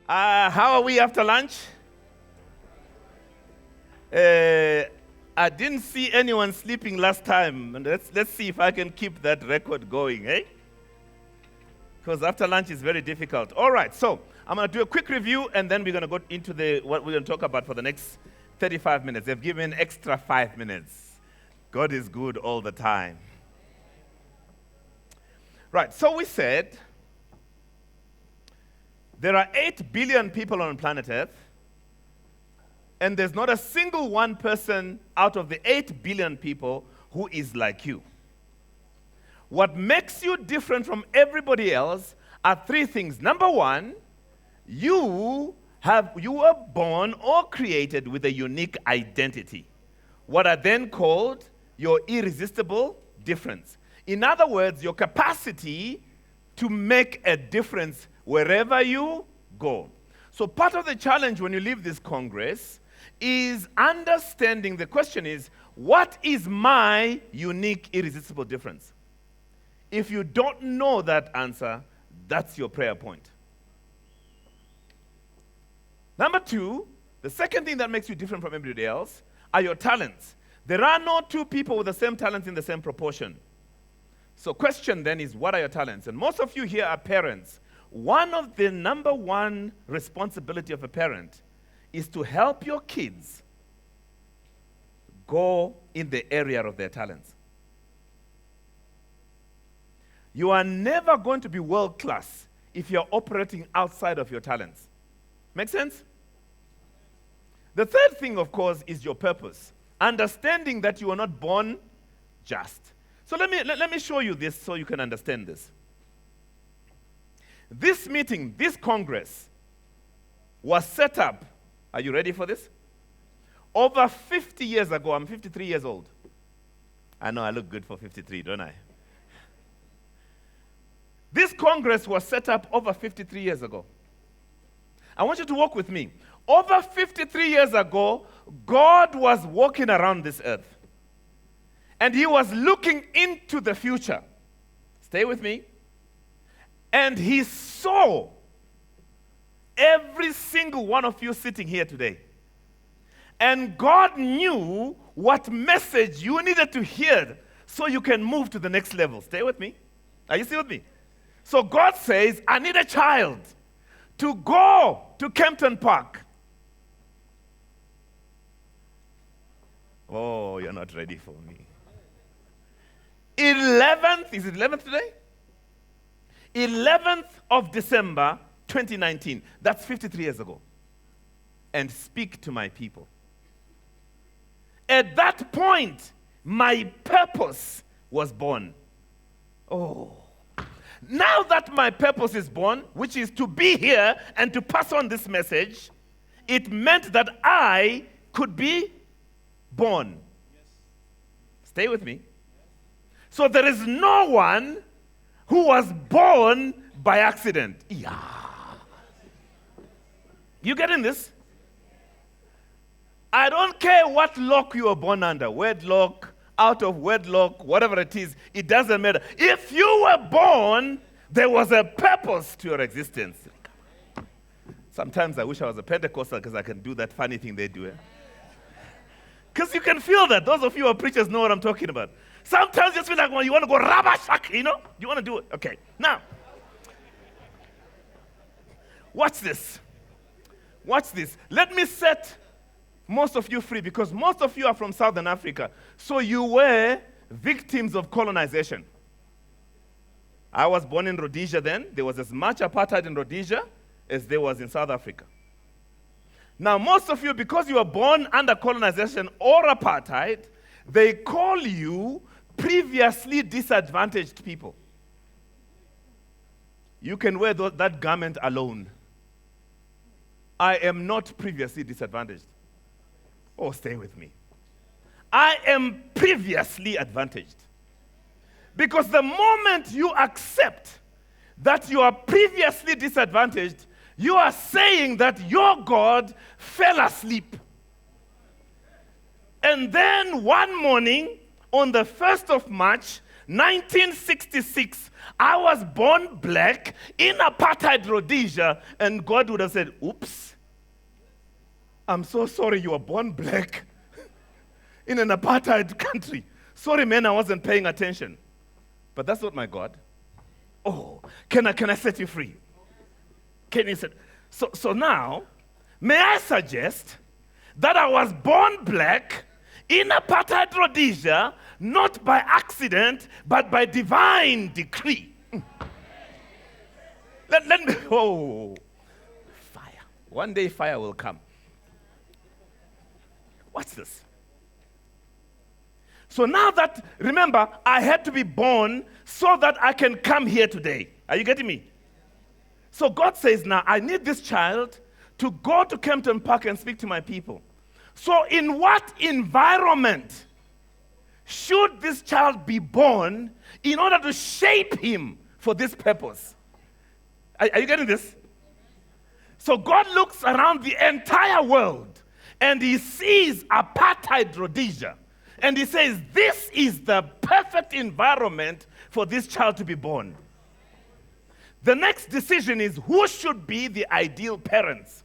How are we after lunch? I didn't see anyone sleeping last time. And let's see if I can keep that record going, eh? Because after lunch is very difficult. All right, so I'm going to do a quick review, and then we're going to go into what we're going to talk about for the next 35 minutes. They've given extra 5 minutes. God is good all the time. Right, so we said there are 8 billion people on planet Earth, and there's not a single one person out of the 8 billion people who is like you. What makes you different from everybody else are 3 things. Number 1, you were born or created with a unique identity, what are then called your irresistible difference. In other words, your capacity to make a difference wherever you go. So part of the challenge when you leave this Congress is understanding, the question is, what is my unique irresistible difference? If you don't know that answer, that's your prayer point. Number 2, the second thing that makes you different from everybody else are your talents. There are no 2 people with the same talents in the same proportion. So question then is, what are your talents? And most of you here are parents. One of the number 1 responsibility of a parent is to help your kids go in the area of their talents. You are never going to be world class if you're operating outside of your talents. Make sense? The third thing, of course, is your purpose. Understanding that you are not born just. So let me show you this so you can understand this. This meeting, this Congress, was set up, are you ready for this? Over 50 years ago. I'm 53 years old. I know I look good for 53, don't I? This Congress was set up over 53 years ago. I want you to walk with me. Over 53 years ago, God was walking around this earth. And he was looking into the future. Stay with me. And he saw every single one of you sitting here today. And God knew what message you needed to hear so you can move to the next level. Stay with me. Are you still with me? So God says, I need a child to go to Kempton Park. Oh, you're not ready for me. 11th, is it 11th today? 11th of December, 2019. That's 53 years ago. And speak to my people. At that point, my purpose was born. Oh. Now that my purpose is born, which is to be here and to pass on this message, it meant that I could be born. Yes. Stay with me. So there is no one who was born by accident. Yeah. You getting this? I don't care what lock you were born under, wedlock, out of wedlock, whatever it is, it doesn't matter. If you were born, there was a purpose to your existence. Sometimes I wish I was a Pentecostal because I can do that funny thing they do. Because you can feel that. Those of you who are preachers know what I'm talking about. Sometimes you just feel like, well, you want to go rabashak, you know? You want to do it. Okay. Now, watch this. Watch this. Let me set most of you free because most of you are from Southern Africa. So you were victims of colonization. I was born in Rhodesia then. There was as much apartheid in Rhodesia as there was in South Africa. Now, most of you, because you were born under colonization or apartheid, they call you previously disadvantaged people. You can wear that garment alone. I am not previously disadvantaged. Oh, stay with me. I am previously advantaged. Because the moment you accept that you are previously disadvantaged, you are saying that your God fell asleep. And then one morning, on the 1st of March, 1966, I was born black in apartheid Rhodesia, and God would have said, oops, I'm so sorry you were born black in an apartheid country. Sorry, man, I wasn't paying attention. But that's not my God. Oh, can I set you free? Can you set? So now, may I suggest that I was born black in apartheid Rhodesia, not by accident, but by divine decree. Let me, fire. One day fire will come. What's this? So now that, remember, I had to be born so that I can come here today. Are you getting me? So God says, now, I need this child to go to Kempton Park and speak to my people. So in what environment should this child be born in order to shape him for this purpose? Are you getting this? So God looks around the entire world and he sees apartheid Rhodesia. And he says, this is the perfect environment for this child to be born. The next decision is who should be the ideal parents.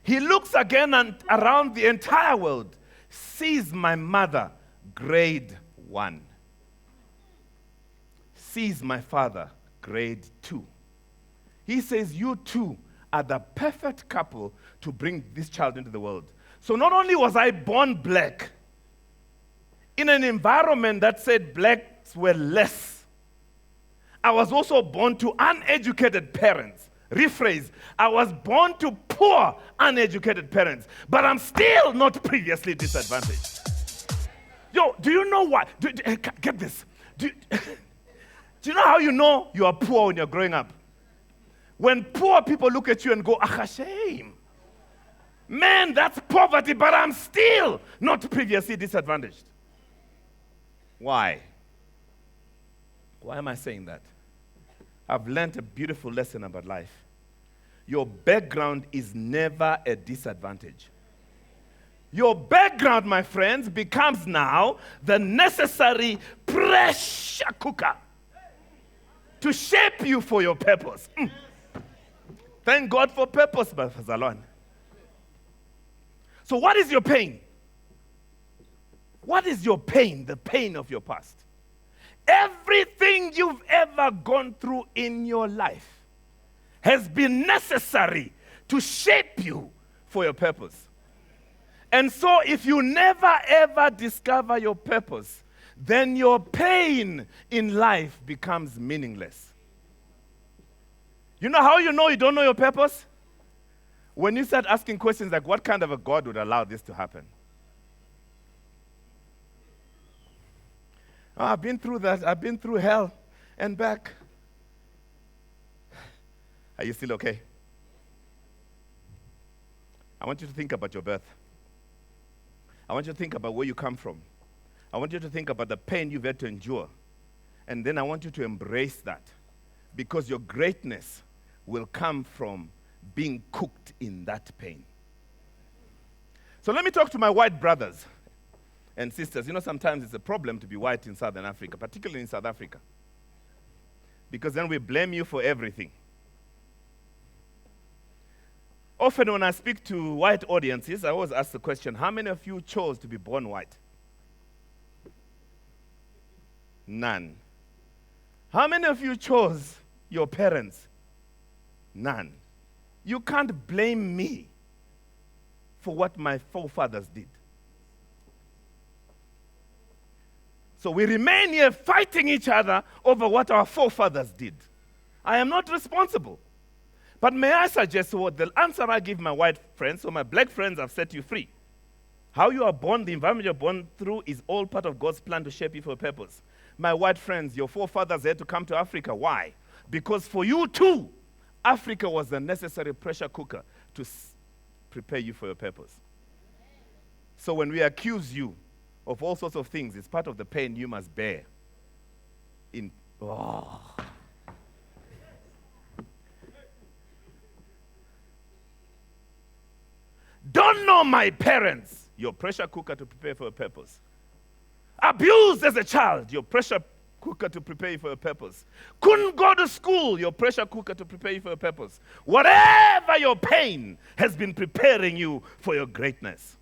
He looks again and around the entire world, sees my mother, grade 1. Sees my father, grade 2. He says, you two are the perfect couple to bring this child into the world. So not only was I born black, in an environment that said blacks were less, I was also born to uneducated parents. Rephrase, I was born to poor, uneducated parents, but I'm still not previously disadvantaged. Yo, do you know what? Get this. Do you know how you know you are poor when you're growing up? When poor people look at you and go, ah, shame. Man, that's poverty, but I'm still not previously disadvantaged. Why? Why am I saying that? I've learned a beautiful lesson about life. Your background is never a disadvantage. Your background, my friends, becomes now the necessary pressure cooker to shape you for your purpose. Thank God for purpose, Bazalwane. So what is your pain? What is your pain? The pain of your past. Everything you've ever gone through in your life has been necessary to shape you for your purpose. And so if you never ever discover your purpose, then your pain in life becomes meaningless. You know how you know you don't know your purpose? When you start asking questions like, what kind of a God would allow this to happen? Oh, I've been through that. I've been through hell and back. Are you still okay? I want you to think about your birth. I want you to think about where you come from. I want you to think about the pain you've had to endure. And then I want you to embrace that, because your greatness will come from being cooked in that pain. So let me talk to my white brothers and sisters. You know, sometimes it's a problem to be white in Southern Africa, particularly in South Africa, because then we blame you for everything. Often when I speak to white audiences, I always ask the question, how many of you chose to be born white? None. How many of you chose your parents? None. You can't blame me for what my forefathers did. So we remain here fighting each other over what our forefathers did. I am not responsible. But may I suggest what the answer I give my white friends or my black friends have set you free. How you are born, the environment you're born through is all part of God's plan to shape you for a purpose. My white friends, your forefathers had to come to Africa. Why? Because for you too, Africa was the necessary pressure cooker to prepare you for your purpose. So when we accuse you of all sorts of things, it's part of the pain you must bear. Don't know my parents, your pressure cooker to prepare for a purpose. Abused as a child, your pressure cooker to prepare you for your purpose. Couldn't go to school, your pressure cooker to prepare you for your purpose. Whatever your pain has been preparing you for your greatness.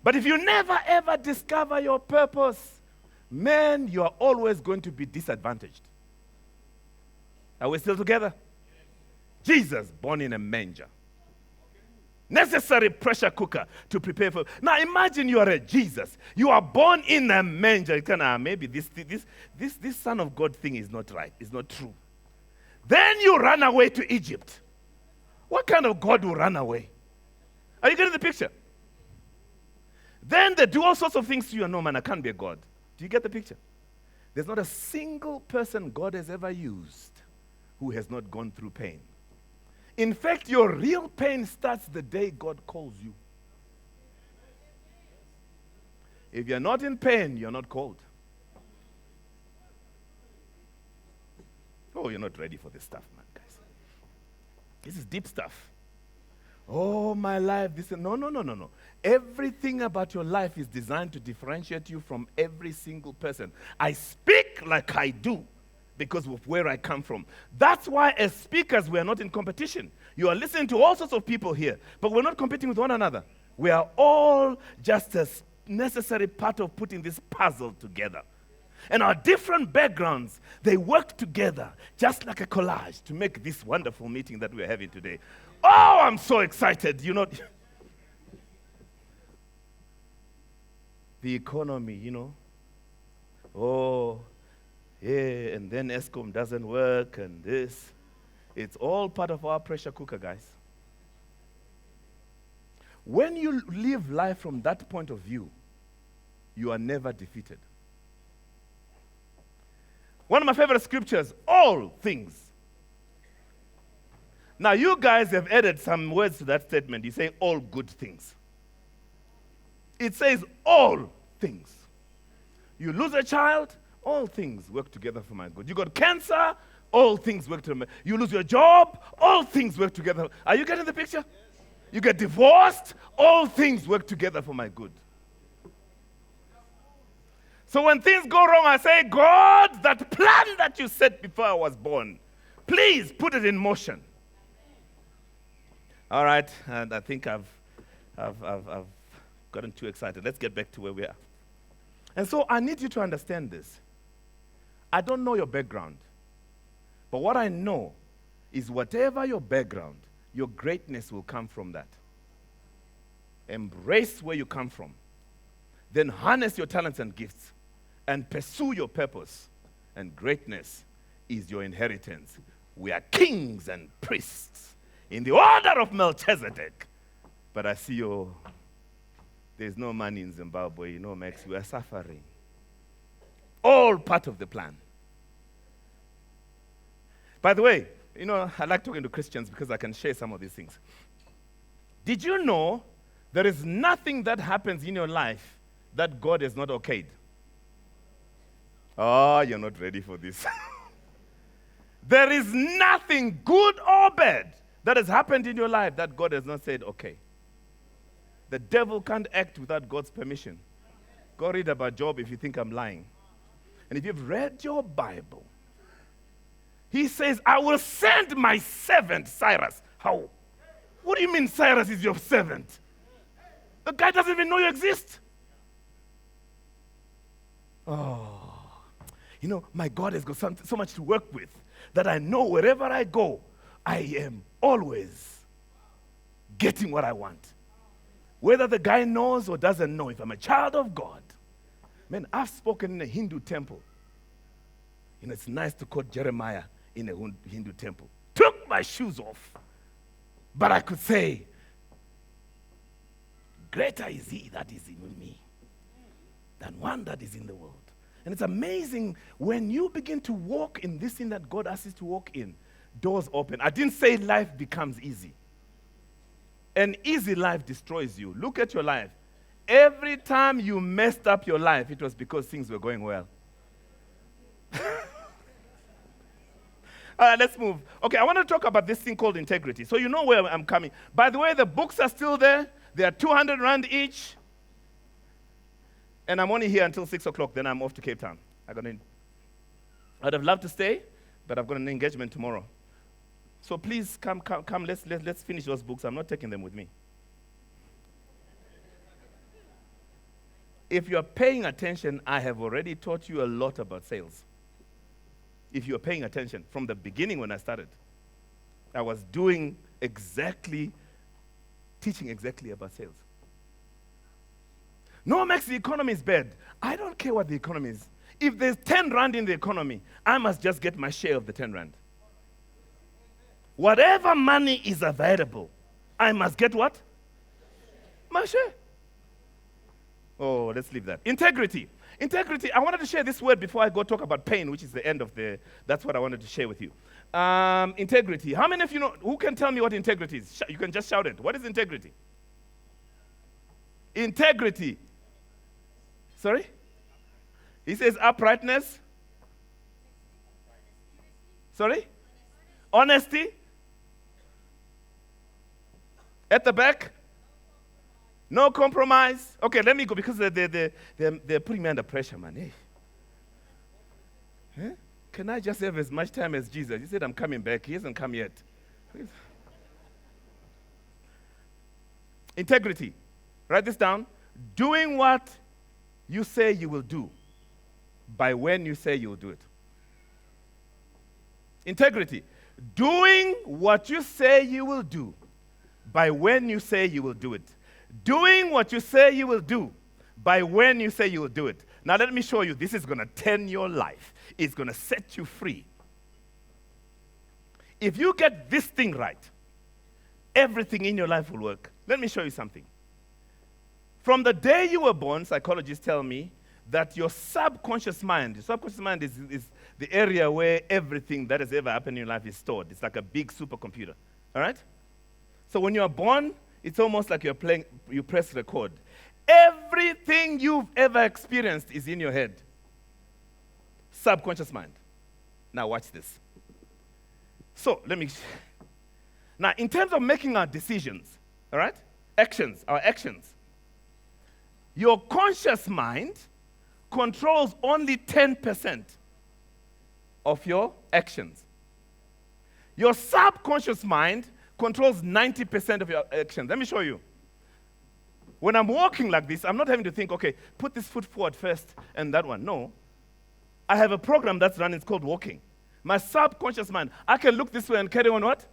But if you never ever discover your purpose, man, you are always going to be disadvantaged. Are we still together? Jesus, born in a manger. Necessary pressure cooker to prepare for. Now imagine you are a Jesus. You are born in a manger. Maybe this Son of God thing is not right. It's not true. Then you run away to Egypt. What kind of God will run away? Are you getting the picture? Then they do all sorts of things to you. No, man, I can't be a God. Do you get the picture? There's not a single person God has ever used who has not gone through pain. In fact, your real pain starts the day God calls you. If you're not in pain, you're not called. Oh, you're not ready for this stuff, man, guys. This is deep stuff. Oh, my life. No. Everything about your life is designed to differentiate you from every single person. I speak like I do because of where I come from. That's why as speakers, we are not in competition. You are listening to all sorts of people here, but we're not competing with one another. We are all just a necessary part of putting this puzzle together. And our different backgrounds, they work together just like a collage to make this wonderful meeting that we're having today. Oh, I'm so excited. The economy, Oh, yeah, and then ESCOM doesn't work and this. It's all part of our pressure cooker, guys. When you live life from that point of view, you are never defeated. One of my favorite scriptures, all things. Now, you guys have added some words to that statement. You say all good things. It says all things. You lose a child, all things work together for my good. You got cancer, all things work together. You lose your job, all things work together. Are you getting the picture? Yes. You get divorced, all things work together for my good. So when things go wrong, I say, God, that plan that you set before I was born, please put it in motion. All right, and I think I've gotten too excited. Let's get back to where we are. And so I need you to understand this. I don't know your background, but what I know is whatever your background, your greatness will come from that. Embrace where you come from. Then harness your talents and gifts and pursue your purpose. And greatness is your inheritance. We are kings and priests in the order of Melchizedek. But I see there's no money in Zimbabwe. Max, we are suffering. All part of the plan. By the way, I like talking to Christians because I can share some of these things. Did you know there is nothing that happens in your life that God has not okayed? Oh, you're not ready for this. There is nothing good or bad that has happened in your life that God has not said, okay. The devil can't act without God's permission. Go read about Job if you think I'm lying. And if you've read your Bible, he says, I will send my servant Cyrus. How? What do you mean Cyrus is your servant? The guy doesn't even know you exist. Oh, my God has got so much to work with that I know wherever I go, I am always getting what I want. Whether the guy knows or doesn't know, if I'm a child of God. Man, I've spoken in a Hindu temple. It's nice to quote Jeremiah in a Hindu temple. Took my shoes off. But I could say, greater is he that is in me than one that is in the world. And it's amazing when you begin to walk in this thing that God asks you to walk in, doors open. I didn't say life becomes easy. An easy life destroys you. Look at your life. Every time you messed up your life, it was because things were going well. All right, let's move. Okay, I want to talk about this thing called integrity. So you know where I'm coming. By the way, the books are still there. They are 200 rand each. And I'm only here until 6 o'clock. Then I'm off to Cape Town. I'd have loved to stay, but I've got an engagement tomorrow. So please come. Let's finish those books. I'm not taking them with me. If you're paying attention, I have already taught you a lot about sales. If you're paying attention, from the beginning when I started, I was teaching exactly about sales. No, Max, the economy is bad. I don't care what the economy is. If there's 10 rand in the economy, I must just get my share of the 10 rand. Whatever money is available, I must get what? My share. Oh, let's leave that. Integrity. Integrity, I wanted to share this word before I go talk about pain, which is the end of that's what I wanted to share with you. Integrity. How many of you know, who can tell me what integrity is? You can just shout it. What is integrity? Integrity. Sorry? He says uprightness. Sorry? Honesty. At the back. No compromise. Okay, let me go because they're putting me under pressure, man. Hey. Huh? Can I just have as much time as Jesus? He said, I'm coming back. He hasn't come yet. Please. Integrity. Write this down. Doing what you say you will do by when you say you will do it. Integrity. Doing what you say you will do by when you say you will do it. Doing what you say you will do by when you say you will do it. Now let me show you. This is going to turn your life. It's going to set you free. If you get this thing right, everything in your life will work. Let me show you something. From the day you were born, psychologists tell me that your subconscious mind is the area where everything that has ever happened in your life is stored. It's like a big supercomputer. All right? So when you are born, it's almost like you press record. Everything you've ever experienced is in your head. Subconscious mind. Now watch this. So now in terms of making our decisions, all right? Our actions. Your conscious mind controls only 10% of your actions. Your subconscious mind controls 90% of your actions. Let me show you. When I'm walking like this, I'm not having to think, okay, put this foot forward first and that one. No. I have a program that's running, it's called walking. My subconscious mind, I can look this way and carry on what?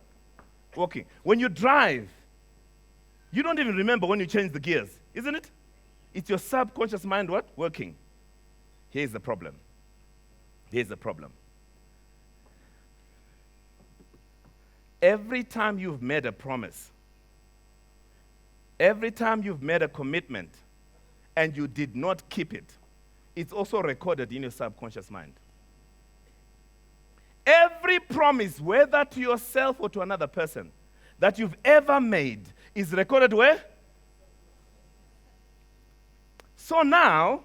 Walking. When you drive, you don't even remember when you change the gears, isn't it? It's your subconscious mind what? Working. Here's the problem. Every time you've made a promise, every time you've made a commitment, and you did not keep it, it's also recorded in your subconscious mind. Every promise, whether to yourself or to another person, that you've ever made is recorded where? So now,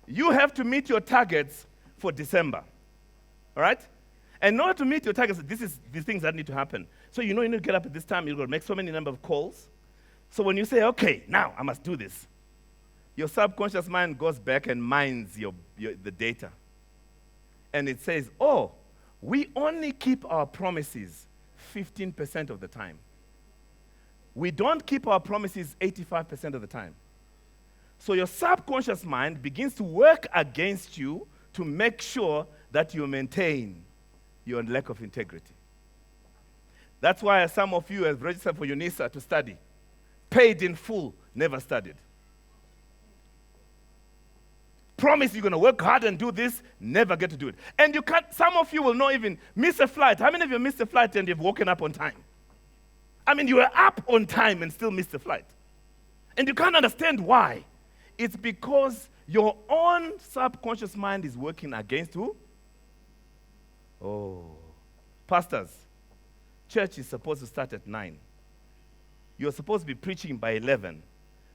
you have to meet your targets for December. All right? And in order to meet your targets, these things that need to happen. So you need to get up at this time, you're going to make so many number of calls. So when you say, okay, now I must do this, your subconscious mind goes back and mines the data. And it says, oh, we only keep our promises 15% of the time. We don't keep our promises 85% of the time. So your subconscious mind begins to work against you to make sure that you maintain your lack of integrity. That's why some of you have registered for UNISA to study. Paid in full, never studied. Promise you're going to work hard and do this, never get to do it. And you can't, some of you will not even miss a flight. How many of you missed a flight and you've woken up on time? I mean, you were up on time and still missed the flight. And you can't understand why. It's because your own subconscious mind is working against who? Oh. Pastors, church is supposed to start at 9. You're supposed to be preaching by 11,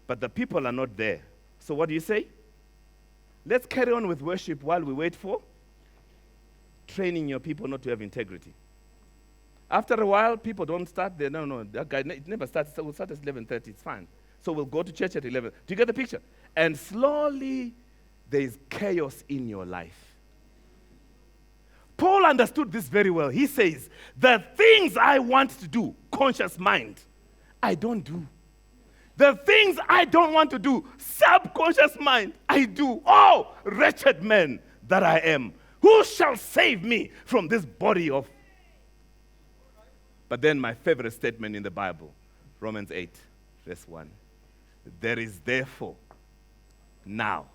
but the people are not there. So what do you say? Let's carry on with worship while we wait for training your people not to have integrity. After a while, people don't start there. No, that guy, it never starts. So we'll start at 11:30. It's fine. So we'll go to church at 11. Do you get the picture? And slowly, there is chaos in your life. Paul understood this very well. He says, the things I want to do, conscious mind, I don't do. The things I don't want to do, subconscious mind, I do. Oh, wretched man that I am. Who shall save me from this body of... But then my favorite statement in the Bible, Romans 8, verse 1. There is therefore now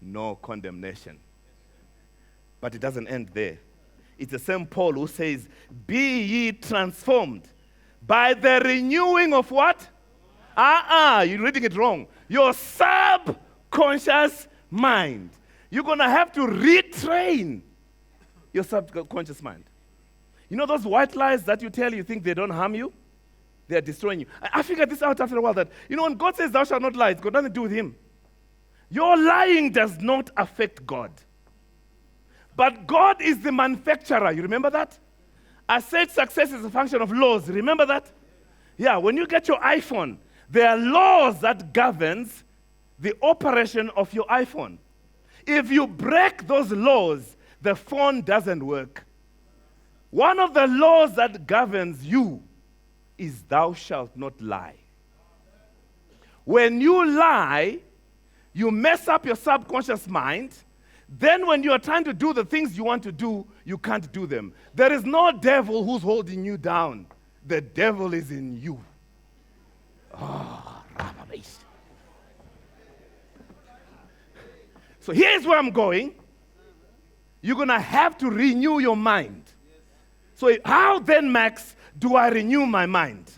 no condemnation. But it doesn't end there. It's the same Paul who says, be ye transformed by the renewing of what? You're reading it wrong. Your subconscious mind. You're going to have to retrain your subconscious mind. You know those white lies that you tell you think they don't harm you? They are destroying you. I figured this out after a while that, when God says thou shalt not lie, it's got nothing to do with him. Your lying does not affect God. But God is the manufacturer. You remember that? I said success is a function of laws. Remember that? Yeah, when you get your iPhone, there are laws that governs the operation of your iPhone. If you break those laws, the phone doesn't work. One of the laws that governs you is thou shalt not lie. When you lie, you mess up your subconscious mind. Then when you are trying to do the things you want to do, you can't do them. There is no devil who's holding you down. The devil is in you. Rubber-based. So here's where I'm going. You're going to have to renew your mind. So how then, Max, do I renew my mind?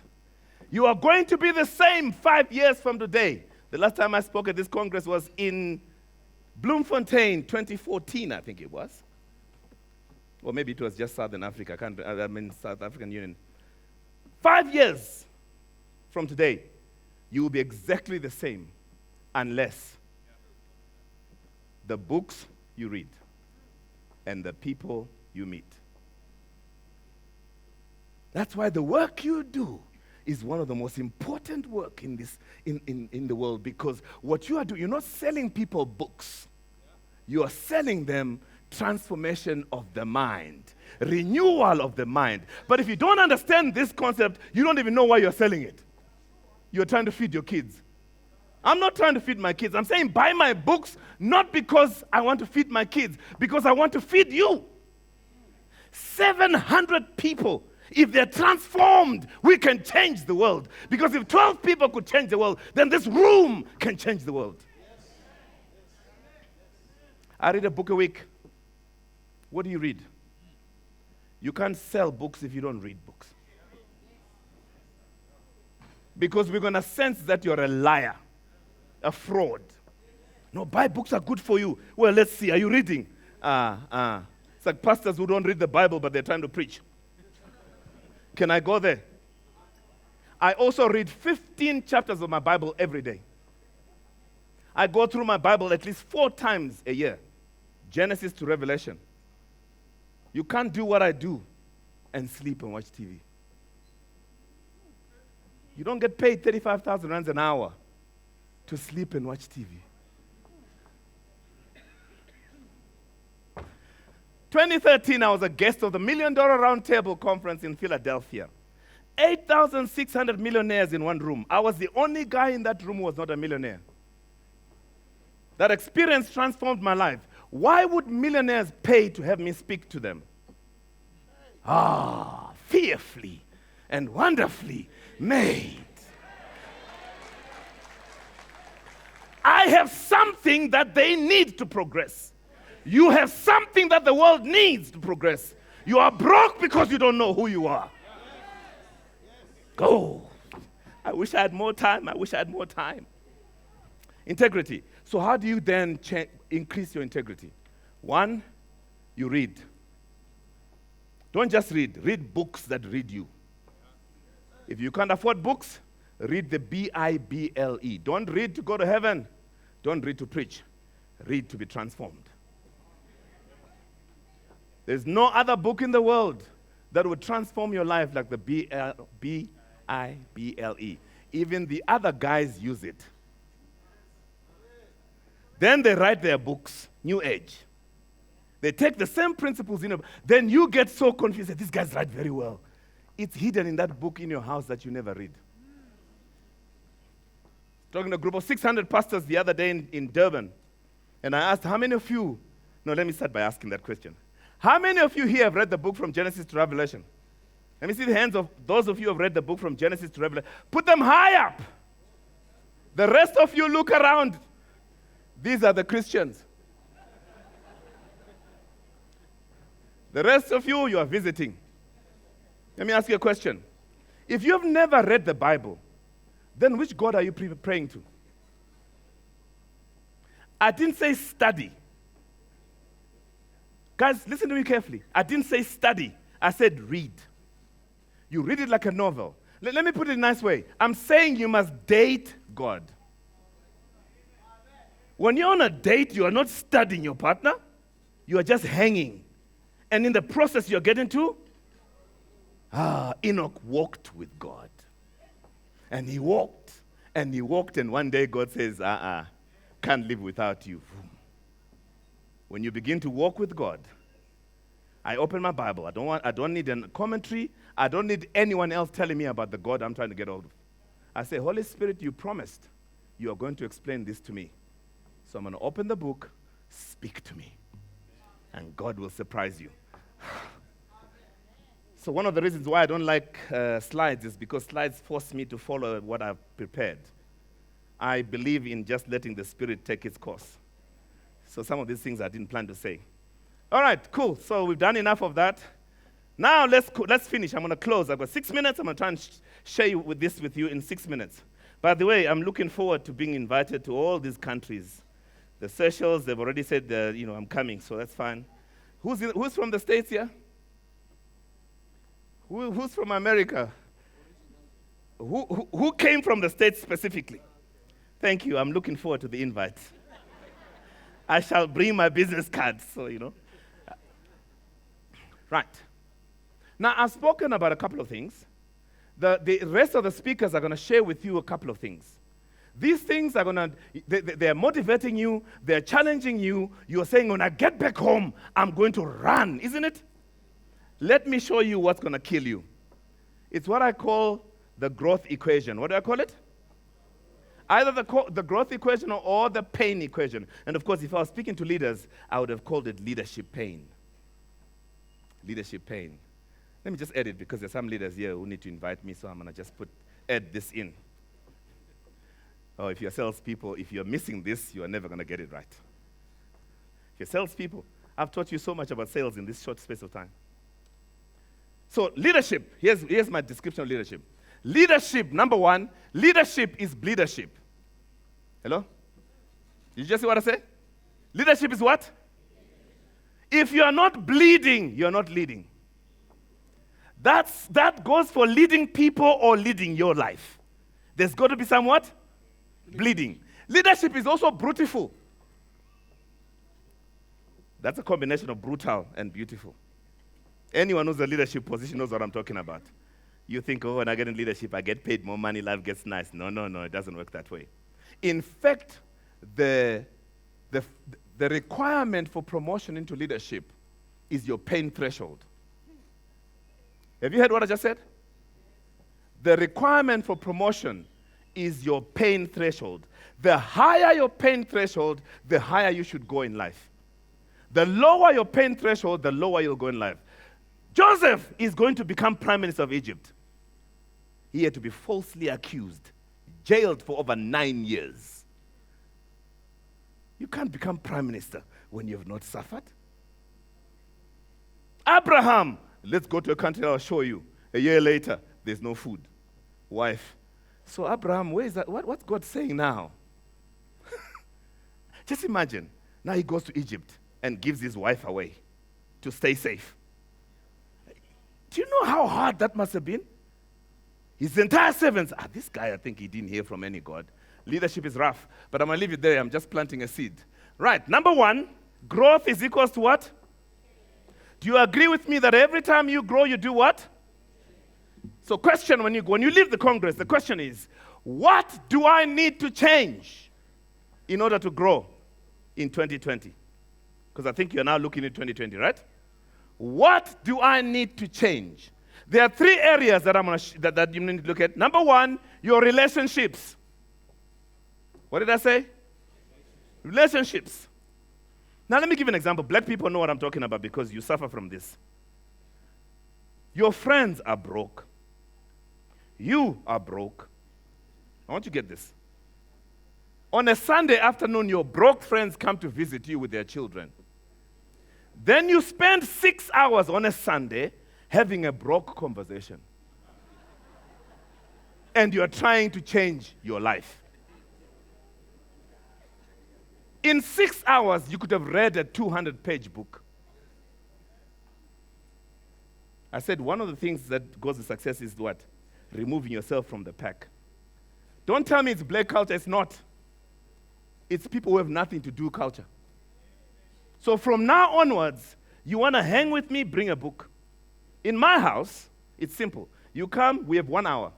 You are going to be the same 5 years from today. The last time I spoke at this congress was in Bloemfontein, 2014, I think it was. Or maybe it was just Southern Africa. South African Union. 5 years from today, you will be exactly the same unless the books you read and the people you meet. That's why the work you do is one of the most important work in the world, because what you are doing, you're not selling people books. You are selling them transformation of the mind, renewal of the mind. But if you don't understand this concept, you don't even know why you're selling it. You're trying to feed your kids. I'm not trying to feed my kids. I'm saying buy my books, not because I want to feed my kids, because I want to feed you. 700 people. If they're transformed, we can change the world. Because if 12 people could change the world, then this room can change the world. I read a book a week. What do you read? You can't sell books if you don't read books. Because we're going to sense that you're a liar, a fraud. No, buy books are good for you. Well, let's see. Are you reading? It's like pastors who don't read the Bible, but they're trying to preach. Can I go there? I also read 15 chapters of my Bible every day. I go through my Bible at least 4 times a year. Genesis to Revelation. You can't do what I do and sleep and watch TV. You don't get paid 35,000 rands an hour to sleep and watch TV. 2013, I was a guest of the $1 Million Roundtable Conference in Philadelphia. 8,600 millionaires in one room. I was the only guy in that room who was not a millionaire. That experience transformed my life. Why would millionaires pay to have me speak to them? Fearfully and wonderfully made. I have something that they need to progress. You have something that the world needs to progress. You are broke because you don't know who you are. Go. I wish I had more time. Integrity. So how do you then increase your integrity? 1, you read. Don't just read. Read books that read you. If you can't afford books, read the Bible. Don't read to go to heaven. Don't read to preach. Read to be transformed. There's no other book in the world that would transform your life like the Bible. Even the other guys use it. Then they write their books, New Age. They take the same principles, then you get so confused that these guys write very well. It's hidden in that book in your house that you never read. Talking to a group of 600 pastors the other day in Durban, and I asked, how many of you, no, let me start by asking that question. How many of you here have read the book from Genesis to Revelation? Let me see the hands of those of you who have read the book from Genesis to Revelation. Put them high up. The rest of you look around. These are the Christians. The rest of you, you are visiting. Let me ask you a question. If you have never read the Bible, then which God are you praying to? I didn't say study. Guys, listen to me carefully. I didn't say study. I said read. You read it like a novel. Let me put it in a nice way. I'm saying you must date God. When you're on a date, you are not studying your partner. You are just hanging. And in the process, you're getting to, Enoch walked with God. And he walked, and one day God says, can't live without you. When you begin to walk with God, I open my Bible. I don't need a commentary. I don't need anyone else telling me about the God I'm trying to get hold of. I say, Holy Spirit, you promised you are going to explain this to me. So I'm going to open the book, speak to me, and God will surprise you. So one of the reasons why I don't like slides is because slides force me to follow what I've prepared. I believe in just letting the Spirit take its course. So some of these things I didn't plan to say. All right, cool. So we've done enough of that. Now let's finish. I'm going to close. I've got 6 minutes. I'm going to try and share this with you in 6 minutes. By the way, I'm looking forward to being invited to all these countries. The Seychelles, they've already said, I'm coming, so that's fine. Who's from the States here? Who's from America? Who came from the States specifically? Thank you. I'm looking forward to the invite. I shall bring my business cards, Right. Now, I've spoken about a couple of things. The rest of the speakers are going to share with you a couple of things. These things are they're motivating you, they're challenging you. You're saying, when I get back home, I'm going to run, isn't it? Let me show you what's going to kill you. It's what I call the growth equation. What do I call it? Either the growth equation or the pain equation. And of course, if I was speaking to leaders, I would have called it leadership pain. Leadership pain. Let me just add it because there's some leaders here who need to invite me, so I'm going to just add this in. Oh, if you're salespeople, if you're missing this, you are never going to get it right. If you're salespeople, I've taught you so much about sales in this short space of time. So leadership, here's my description of leadership. Leadership, number one, leadership is bleedership. Hello? Did you just see what I said? Leadership is what? If you are not bleeding, you're not leading. That goes for leading people or leading your life. There's got to be some what? Bleeding. Leadership is also beautiful. That's a combination of brutal and beautiful. Anyone who's in a leadership position knows what I'm talking about. You think, when I get in leadership, I get paid more money, life gets nice. No, it doesn't work that way. In fact, the requirement for promotion into leadership is your pain threshold. Have you heard what I just said? The requirement for promotion is your pain threshold. The higher your pain threshold, the higher you should go in life. The lower your pain threshold, the lower you'll go in life. Joseph is going to become prime minister of Egypt. He had to be falsely accused, jailed for over 9 years. You can't become prime minister when you have not suffered. Abraham, let's go to a country I'll show you. A year later, there's no food. Wife. So Abraham, where is that? What's God saying now? Just imagine. Now he goes to Egypt and gives his wife away to stay safe. Do you know how hard that must have been? His entire servants, this guy, I think he didn't hear from any God. Leadership is rough, but I'm going to leave it there. I'm just planting a seed. Right, number one, growth is equals to what? Do you agree with me that every time you grow, you do what? So question, when you leave the Congress, the question is, what do I need to change in order to grow in 2020? because I think you're now looking at 2020, right? What do I need to change? There are three areas that that you need to look at. Number one, your relationships. What did I say? Relationships. Now let me give you an example. Black people know what I'm talking about because you suffer from this. Your friends are broke. You are broke. I want you to get this. On a Sunday afternoon, your broke friends come to visit you with their children. Then you spend 6 hours on a Sunday having a broke conversation. And you're trying to change your life. In 6 hours, you could have read a 200-page book. I said one of the things that goes to success is what? Removing yourself from the pack. Don't tell me it's black culture. It's not. It's people who have nothing to do culture. So from now onwards, you want to hang with me, bring a book. In my house, it's simple. You come, we have 1 hour.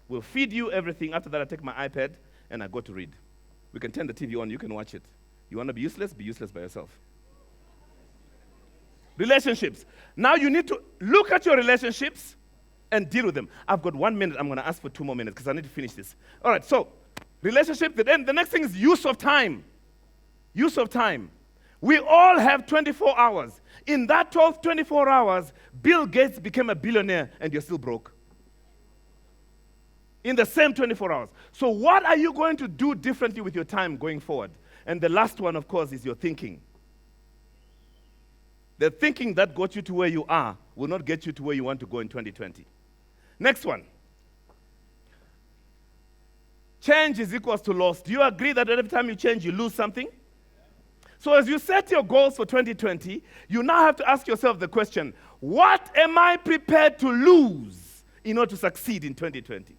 We'll feed you everything. After that, I take my iPad and I go to read. We can turn the TV on. You can watch it. You want to be useless by yourself. Relationships. Now you need to look at your relationships and deal with them. I've got 1 minute. I'm going to ask for 2 more minutes because I need to finish this. All right, so relationship. Then the next thing is use of time. Use of time. We all have 24 hours. In that 24 hours, Bill Gates became a billionaire and you're still broke. In the same 24 hours. So what are you going to do differently with your time going forward? And the last one, of course, is your thinking. The thinking that got you to where you are will not get you to where you want to go in 2020. Next one. Change is equals to loss. Do you agree that every time you change, you lose something? So as you set your goals for 2020, you now have to ask yourself the question, what am I prepared to lose in order to succeed in 2020?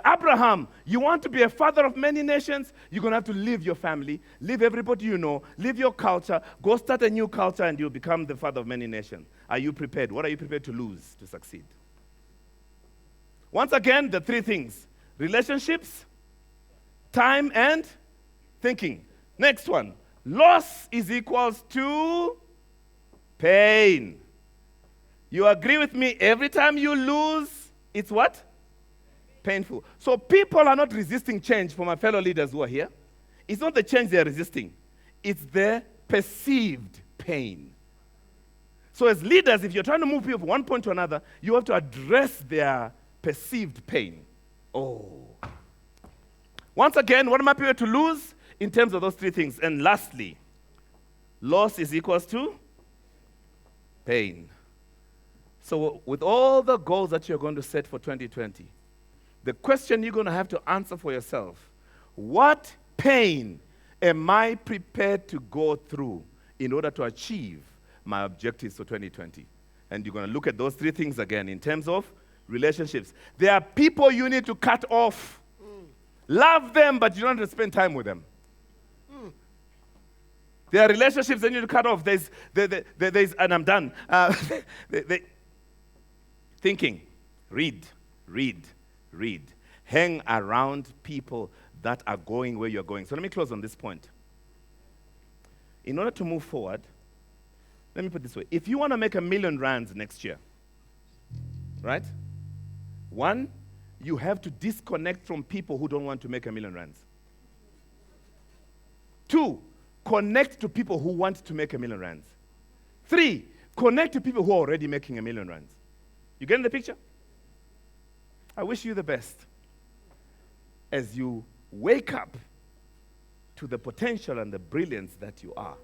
Abraham, you want to be a father of many nations? You're going to have to leave your family, leave everybody you know, leave your culture, go start a new culture, and you'll become the father of many nations. Are you prepared? What are you prepared to lose to succeed? Once again, the three things: relationships, time, and thinking. Next one. Loss is equals to pain. You agree with me? Every time you lose, it's what? Painful. So people are not resisting change, for my fellow leaders who are here. It's not the change they're resisting. It's their perceived pain. So as leaders, if you're trying to move people from one point to another, you have to address their perceived pain. Oh. Once again, what am I prepared to lose in terms of those three things? And lastly, loss is equals to pain. So with all the goals that you're going to set for 2020, the question you're going to have to answer for yourself, what pain am I prepared to go through in order to achieve my objectives for 2020? And you're going to look at those three things again in terms of relationships. There are people you need to cut off. Love them, but you don't have to spend time with them. There are relationships that you need to cut off. There's and I'm done. Thinking, read. Hang around people that are going where you're going. So let me close on this point. In order to move forward, let me put it this way. If you want to make R1 million next year, right? One, you have to disconnect from people who don't want to make R1 million. Two, connect to people who want to make R1 million. Three, connect to people who are already making R1 million. You getting the picture? I wish you the best as you wake up to the potential and the brilliance that you are.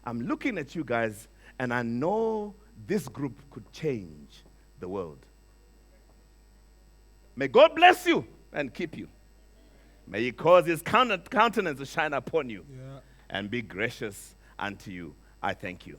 I'm looking at you guys, and I know this group could change the world. May God bless you and keep you. May He cause His countenance to shine upon you and be gracious unto you. I thank you.